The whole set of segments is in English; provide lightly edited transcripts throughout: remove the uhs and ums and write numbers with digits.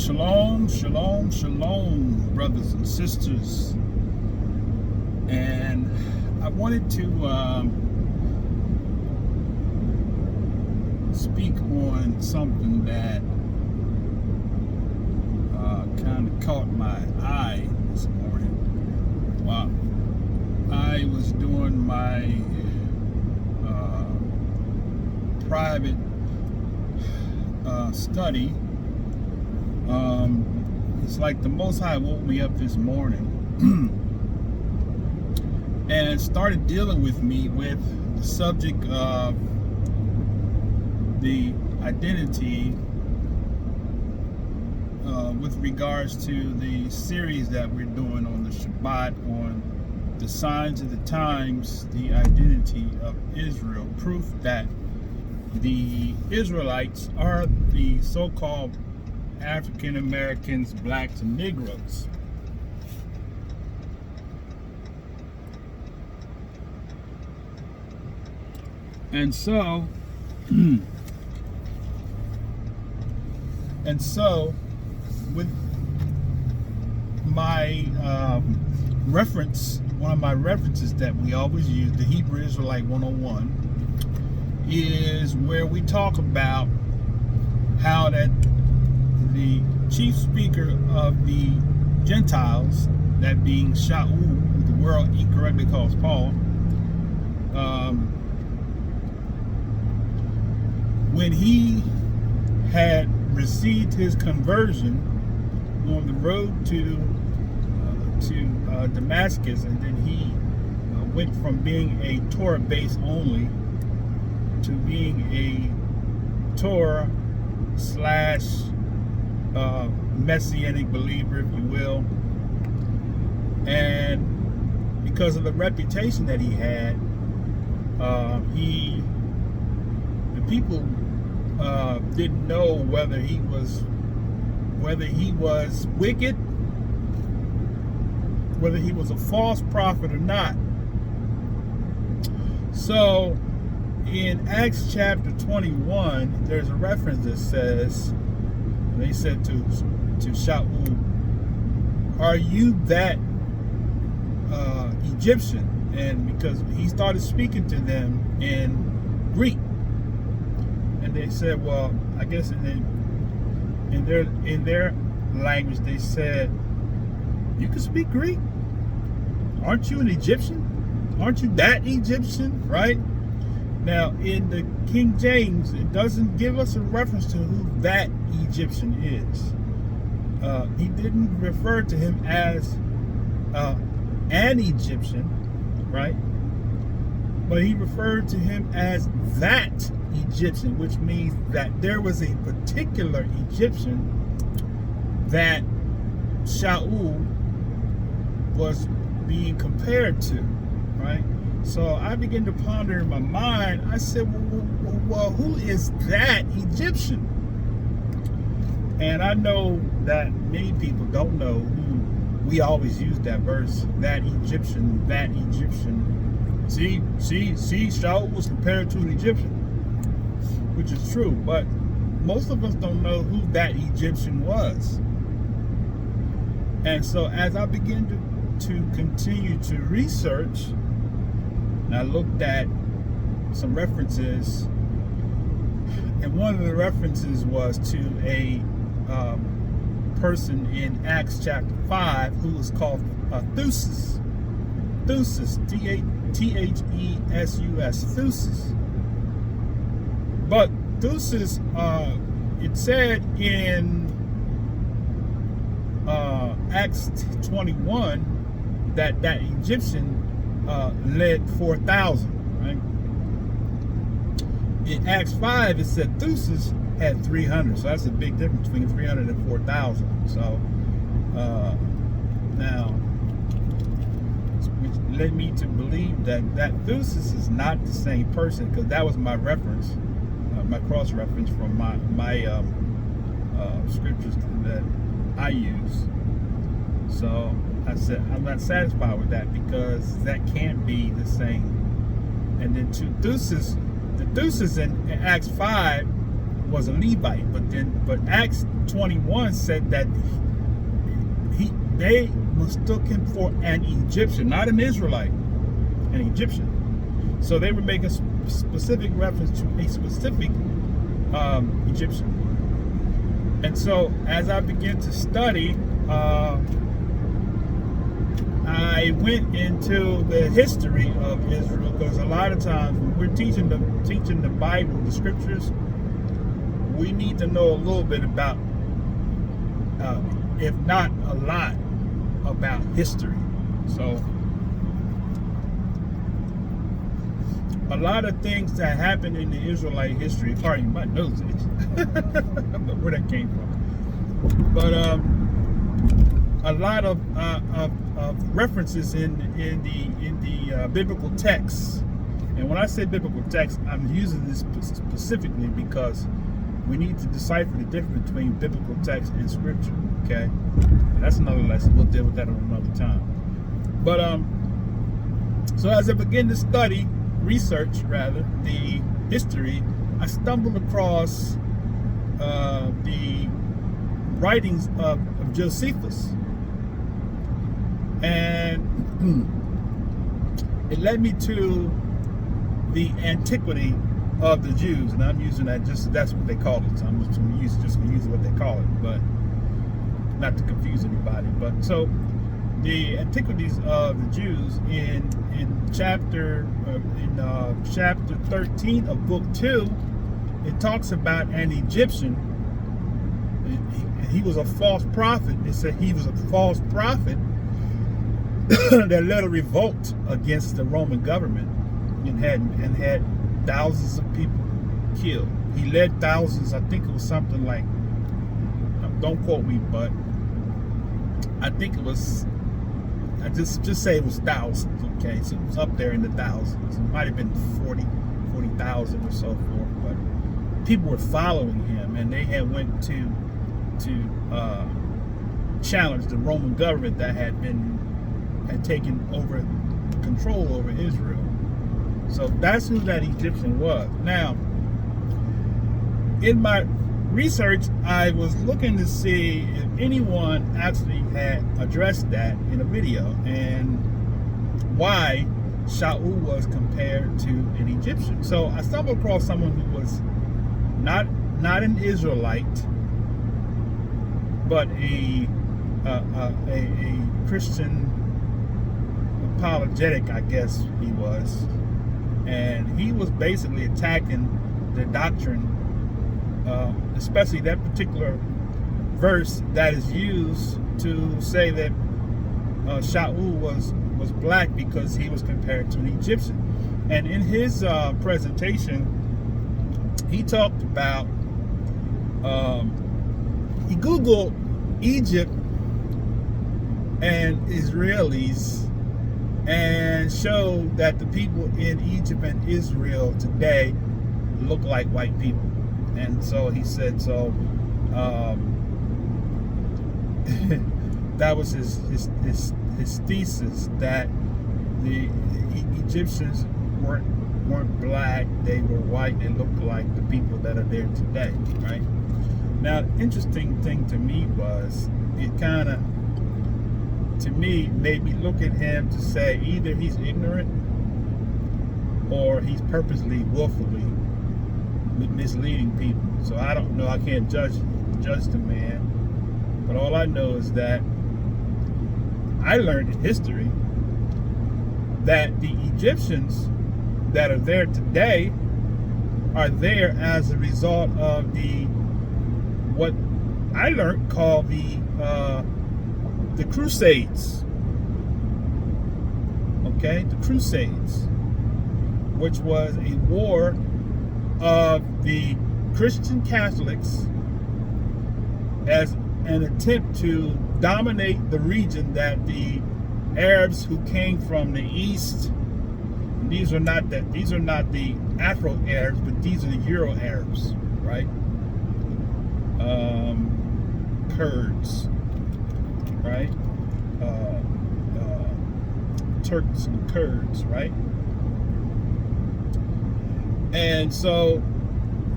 Shalom, shalom, shalom, brothers and sisters. And I wanted to speak on something that kind of caught my eye this morning while I was doing my private study. It's like the Most High woke me up this morning and started dealing with me with the subject of the identity with regards to the series that we're doing on the Shabbat on the signs of the times, the identity of Israel, proof that the Israelites are the so-called African Americans, blacks, and Negroes. And so with my reference, one of my references that we always use, the Hebrew Israelite 101, is where we talk about how that the chief speaker of the Gentiles, that being Shaul, who the world incorrectly calls Paul, when he had received his conversion on the road to Damascus, and then he went from being a Torah base only to being a Torah slash messianic believer, if you will. And because of the reputation that he had, the people didn't know whether he was wicked, whether he was a false prophet or not. So in Acts chapter 21, there's a reference that says, they said to Shaul, "Are you that Egyptian?" And because he started speaking to them in Greek, and they said, well, I guess in their language they said, "You can speak Greek? Aren't you an Egyptian? Aren't you that Egyptian?" Right? Now, in the King James, it doesn't give us a reference to who that Egyptian is. He didn't refer to him as an Egyptian, right? But he referred to him as that Egyptian, which means that there was a particular Egyptian that Shaul was being compared to, right? So I began to ponder in my mind. I said, well, who is that Egyptian? And I know that many people don't know who. We always use that verse, that Egyptian, that Egyptian. See, Shaul was compared to an Egyptian, which is true, but most of us don't know who that Egyptian was. And so as I began to continue to research, and I looked at some references, and one of the references was to a person in Acts chapter 5 who was called Thusis. Thusis, T-H-E-S-U-S, Thusis. But Thusis, it said in Acts 21 that Egyptian led 4,000, right? In Acts 5, it said Thusis had 300, so that's a big difference between 300 and 4,000. So now, which led me to believe that Thusis is not the same person, because that was my reference, my cross-reference from my scriptures that I use. So I said, I'm not satisfied with that, because that can't be the same. And then to Thusis, the Thusis in Acts 5 was a Levite, but Acts 21 said that they mistook him for an Egyptian, not an Israelite, an Egyptian. So they were making specific reference to a specific Egyptian. And so as I began to study, I went into the history of Israel, because a lot of times when we're teaching the Bible, the scriptures, we need to know a little bit about, if not a lot, about history. So a lot of things that happened in the Israelite history, pardon my nose itch, but where that came from. But a lot of references in the biblical texts. And when I say biblical text, I'm using this specifically because we need to decipher the difference between biblical text and scripture. Okay, and that's another lesson. We'll deal with that another time. But so as I begin to research the history, I stumbled across the writings of Josephus, and it led me to the Antiquity of the Jews, and I'm using that that's what they call it. So I'm just going to use what they call it, but not to confuse anybody. But so the Antiquities of the Jews in chapter 13 of book 2, it talks about an Egyptian. He was a false prophet. It said he was a false prophet that led a revolt against the Roman government and had thousands of people killed. He led thousands. I think it was something like, don't quote me, but I think it was, I just say it was thousands. Okay, so it was up there in the thousands. It might have been 40,000 or so forth, but people were following him, and they had went to challenge the Roman government that had taken over control over Israel. So that's who that Egyptian was. Now, in my research, I was looking to see if anyone actually had addressed that in a video, and why Shaul was compared to an Egyptian. So I stumbled across someone who was not an Israelite, but a Christian apologetic, I guess he was, and he was basically attacking the doctrine, especially that particular verse that is used to say that Shaul was black because he was compared to an Egyptian. And in his presentation, he talked about, he Googled Egypt and Israelis and showed that the people in Egypt and Israel today look like white people. And so he said, so that was his thesis, that the Egyptians weren't black, they were white, they looked like the people that are there today, right? Now, the interesting thing to me was, it kind of, to me, made me look at him to say either he's ignorant or he's purposely, willfully misleading people. So I don't know, I can't judge the man, but all I know is that I learned in history that the Egyptians that are there today are there as a result of what I learned called the Crusades. Okay, the Crusades, which was a war of the Christian Catholics as an attempt to dominate the region that the Arabs who came from the east, and these are not the Afro-Arabs, but these are the Euro-Arabs, right? Kurds, right? Turks and Kurds, right? And so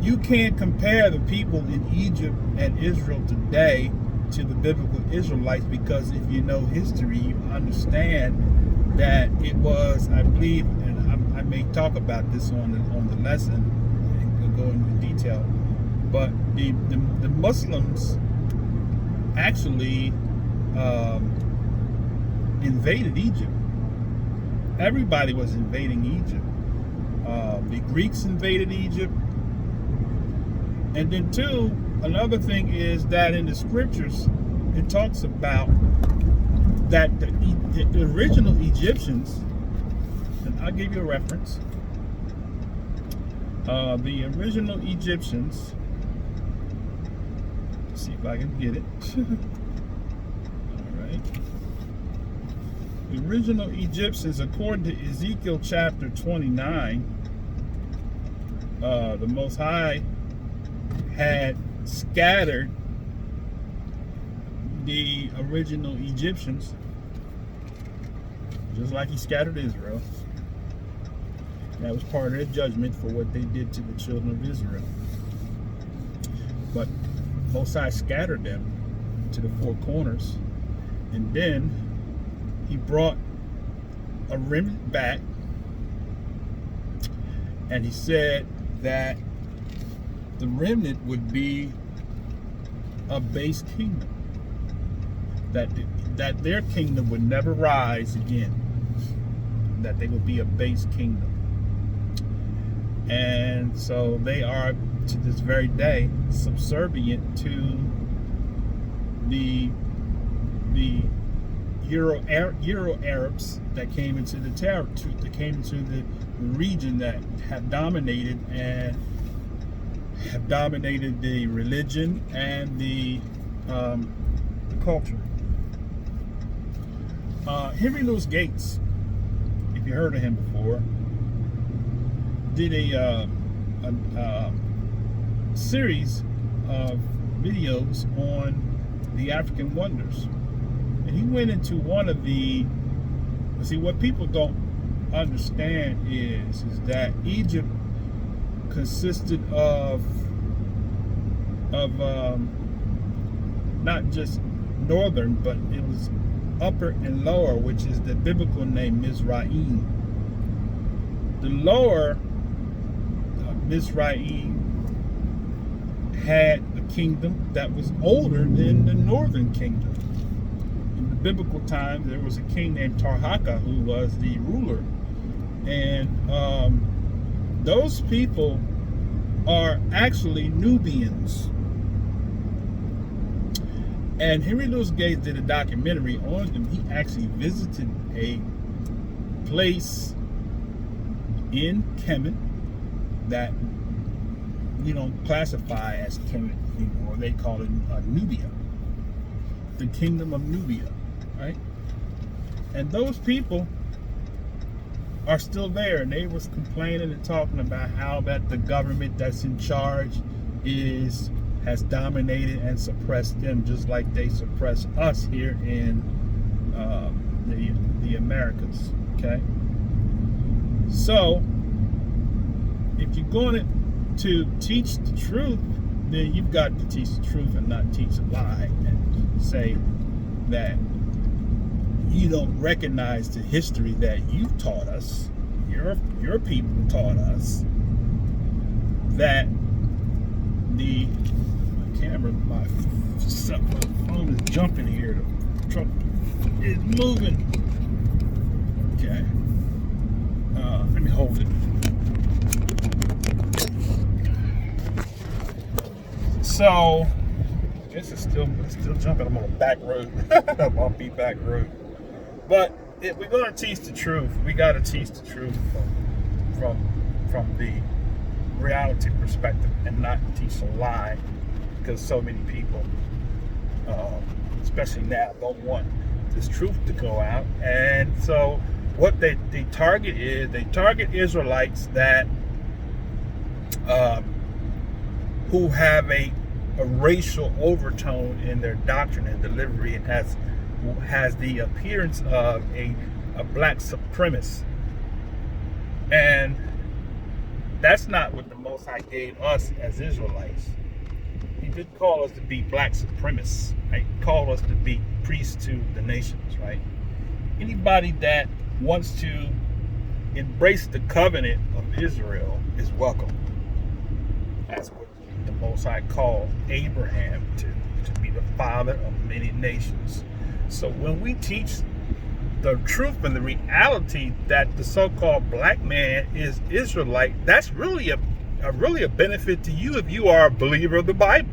you can't compare the people in Egypt and Israel today to the biblical Israelites, because if you know history, you understand that it was, I believe, and I may talk about this on the lesson and go into detail, but the Muslims actually invaded Egypt. Everybody was invading Egypt. The Greeks invaded Egypt. And then two, another thing is that in the scriptures, it talks about that the original Egyptians, and I'll give you a reference, the original Egyptians, let's see if I can get it. All right. The original Egyptians, according to Ezekiel chapter 29, the Most High had scattered the original Egyptians, just like he scattered Israel. That was part of their judgment for what they did to the children of Israel. But Most High scattered them to the four corners, and then he brought a remnant back, and he said that the remnant would be a base kingdom, that their kingdom would never rise again, that they would be a base kingdom. And so they are, to this very day, subservient to the Euro Arabs that came into the region, that have dominated the religion and the culture. Henry Louis Gates, if you heard of him before, did a series of videos on the African wonders, and he went into one of the. See, what people don't understand is that Egypt consisted of not just northern, but it was upper and lower, which is the biblical name Mizraim. The lower Mizraim had a kingdom that was older than the northern kingdom. In the biblical times, there was a king named Tarhaka who was the ruler, and those people are actually Nubians. And Henry Louis Gates did a documentary on them. He actually visited a place in Kemet that we don't classify as Kemet anymore. They call it Nubia, the kingdom of Nubia, right? And those people are still there, and they was complaining and talking about how that the government that's in charge has dominated and suppressed them, just like they suppress us here in the Americas. Okay, so if you're going to teach the truth, then you've got to teach the truth and not teach a lie, and say that you don't recognize the history that you taught us, your people taught us, that my phone is jumping here, the truck is moving. Okay, let me hold it. So this is still jumping. I'm on a back road, a bumpy back road. But if we're going to teach the truth, we got to teach the truth from the reality perspective, and not teach a lie, because so many people, especially now, don't want this truth to go out. And so what they target is, they target Israelites that who have a racial overtone in their doctrine and delivery, and has the appearance of a black supremacist. And That's not what the Most High gave us as Israelites. He didn't call us to be black supremacists, right? He called us to be priests to the nations, right? Anybody that wants to embrace the covenant of Israel is welcome. That's what the Most High called Abraham to be the father of many nations. So when we teach the truth and the reality that the so-called black man is Israelite, that's really a benefit to you if you are a believer of the Bible.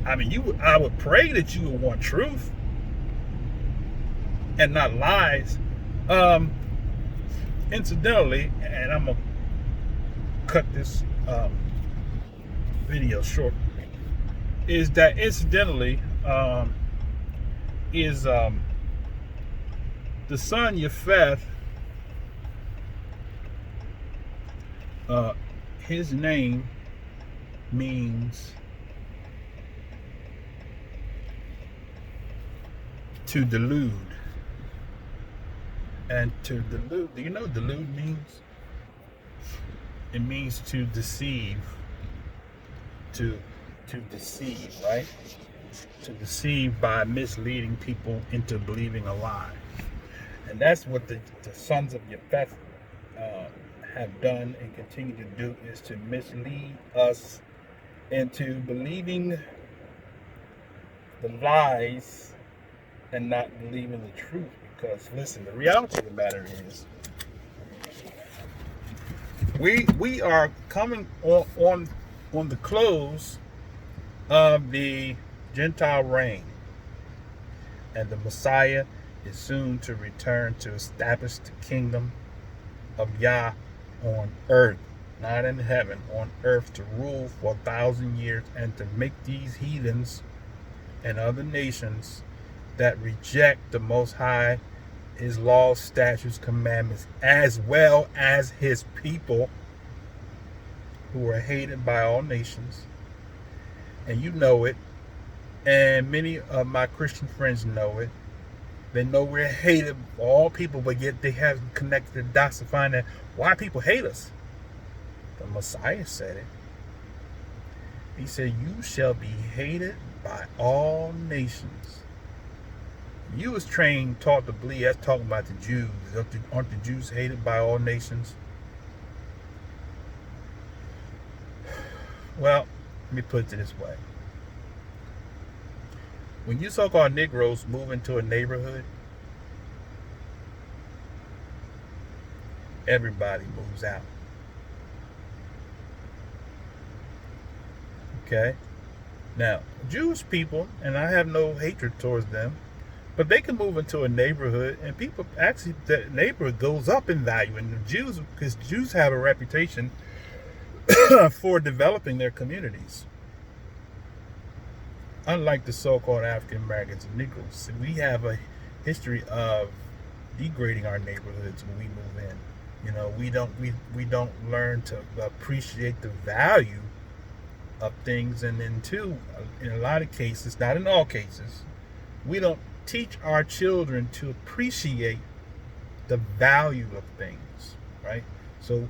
I mean, I would pray that you would want truth and not lies. Incidentally, and I'm gonna cut this video short, is that incidentally is the son Japheth, his name means to delude. And to delude, do you know what delude means? It means to deceive, to deceive, right? To deceive by misleading people into believing a lie. And that's what the sons of Japheth have done and continue to do, is to mislead us into believing the lies and not believing the truth. Because listen, the reality of the matter is we are coming on the close of the Gentile reign, and the Messiah is soon to return to establish the kingdom of Yah on earth, not in heaven, on earth, to rule for 1,000 years and to make these heathens and other nations that reject the Most High, his laws, statutes, commandments, as well as his people who are hated by all nations. And you know it, and many of my Christian friends know it. They know we're hated by all people, but yet they haven't connected the dots to find out why people hate us. The Messiah said it. He said, "You shall be hated by all nations." You was taught to believe that's talking about the Jews. Aren't the Jews hated by all nations? Well, let me put it this way. When you so-called Negroes move into a neighborhood, everybody moves out. Okay? Now, Jewish people, and I have no hatred towards them, but they can move into a neighborhood, and people actually, that neighborhood goes up in value. And the Jews, because Jews have a reputation for developing their communities. Unlike the so-called African Americans and Negroes, we have a history of degrading our neighborhoods when we move in. You know, we don't learn to appreciate the value of things, and then too, in a lot of cases, not in all cases, we don't teach our children to appreciate the value of things, right? So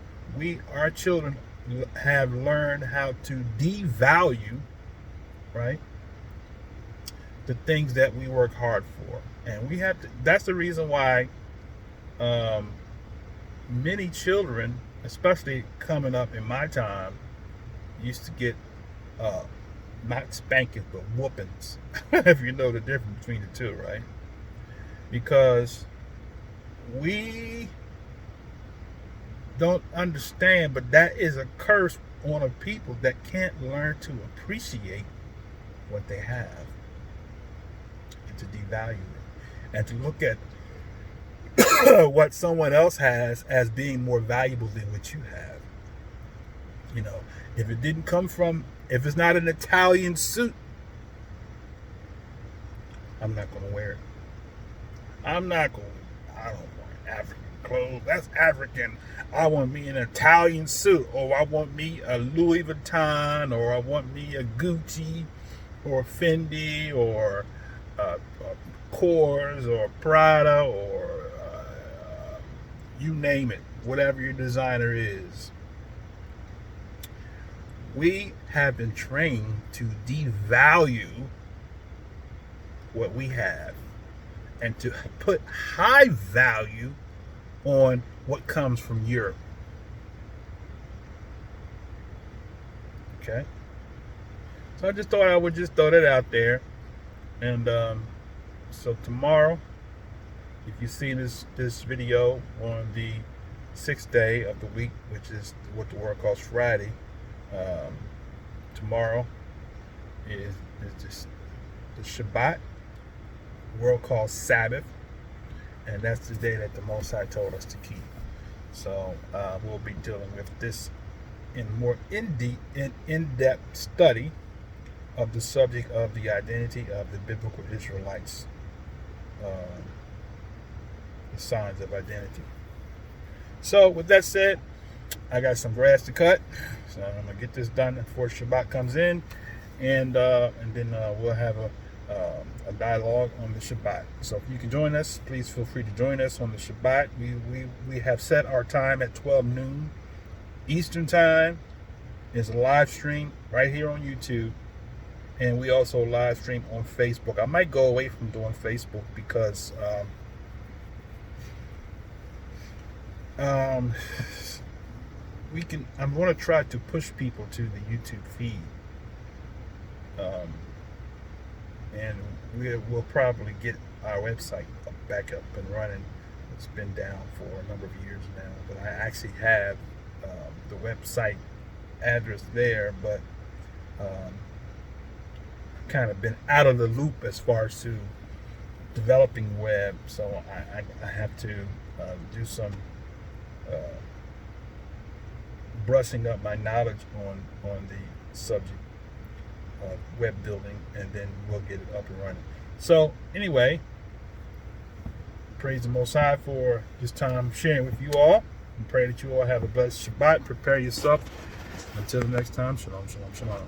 our children have learned how to devalue, right, the things that we work hard for. And we have to, that's the reason why many children, especially coming up in my time, used to get not spankings but whoopings if you know the difference between the two, right? Because we don't understand, but that is a curse on a people that can't learn to appreciate what they have, and to devalue it, and to look at what someone else has as being more valuable than what you have. You know, if it didn't come from, if it's not an Italian suit, I'm not going to wear it. I don't want African clothes. That's African. I want me an Italian suit, or I want me a Louis Vuitton, or I want me a Gucci, or Fendi, or Kors, or Prada, or you name it, whatever your designer is. We have been trained to devalue what we have and to put high value on what comes from Europe. Okay? So I just thought I would just throw that out there. And so tomorrow, if you see this video on the 6th day of the week, which is what the world calls Friday, tomorrow is just the Shabbat, world calls Sabbath, and that's the day that the Most High told us to keep. So we'll be dealing with this in more in-depth study of the subject of the identity of the biblical Israelites, the signs of identity. So with that said, I got some grass to cut, so I'm gonna get this done before Shabbat comes in, and then we'll have a dialogue on the Shabbat. So if you can join us, please feel free to join us on the Shabbat. We have set our time at 12 noon Eastern time. There's a live stream right here on YouTube, and we also live stream on Facebook. I might go away from doing Facebook because I'm going to try to push people to the YouTube feed, and we'll probably get our website back up and running. It's been down for a number of years now, but I actually have the website address there, but kind of been out of the loop as far as to developing web, so I have to do some brushing up my knowledge on the subject of web building, and then we'll get it up and running. So anyway, praise the Most High for this time sharing with you all, and pray that you all have a blessed Shabbat. Prepare yourself. Until the next time, shalom, shalom, shalom.